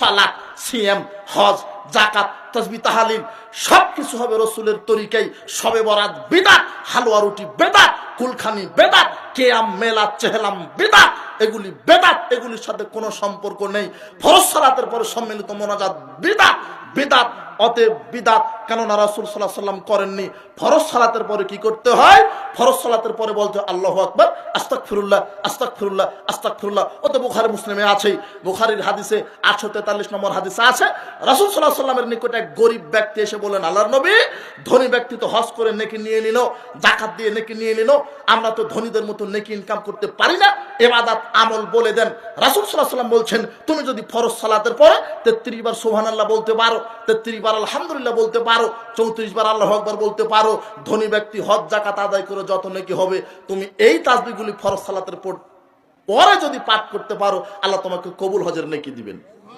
সালাত, সিয়াম, হজ, যাকাত, তাসবিহ, তাহলিল সবকিছু হবে রসুলের তরিকায়। শবে বরাত বিদআত, হালুয়া রুটি বেদাত, কুলখানি বেদাত, কিয়াম মেলাদ চেহলাম বেদাত, এগুলি বেদাত, এগুলির সাথে কোনো সম্পর্ক নেই। ফরজ সালাতের পরে সম্মিলিত মোনাজাত বিদআত, বিদআত, অতএব বিদআত। কেননা রাসূল সাল্লাল্লাহু আলাইহি ওয়াসাল্লাম করেননি। ফরজ সালাতের পরে কি করতে হয়? ফরজ সালাতের পরে বলতে হয় আল্লাহু আকবার, আস্তাগফিরুল্লাহ, আস্তাগফিরুল্লাহ, আস্তাগফিরুল্লাহ। ওতে বুখারী মুসলিমে আছেই। বুখারীর হাদিসে 843 নম্বর হাদিসে আছে, রাসূল সাল্লাল্লাহু আলাইহি ওয়াসাল্লামের নিকটে এক গরীব ব্যক্তি এসে বলেন, আল্লাহর নবী, ধনী ব্যক্তি তো হজ করে নেকি নিয়ে নিল, যাকাত দিয়ে নেকি নিয়ে নিল, আমরা তো ধনীদের মতো নেকি ইনকাম করতে পারি না, ইবাদত আমল বলে দেন। রাসূল সাল্লাল্লাহু আলাইহি ওয়াসাল্লাম বলছেন, তুমি যদি ফরজ সালাতের পরে 33 বার সুবহানাল্লাহ বলতে পারো, 33 বার আলহামদুলিল্লাহ বলতে পারো, 34 বার আল্লাহু আকবার বলতে পারো, ধনী ব্যক্তি হজ যাকাত আদায় করে যত নেকি হবে, তুমি এই তাসবিহগুলি ফরজ সালাতের পরে যদি পাঠ করতে পারো, আল্লাহ তোমাকে কবুল হজের নেকি দিবেন।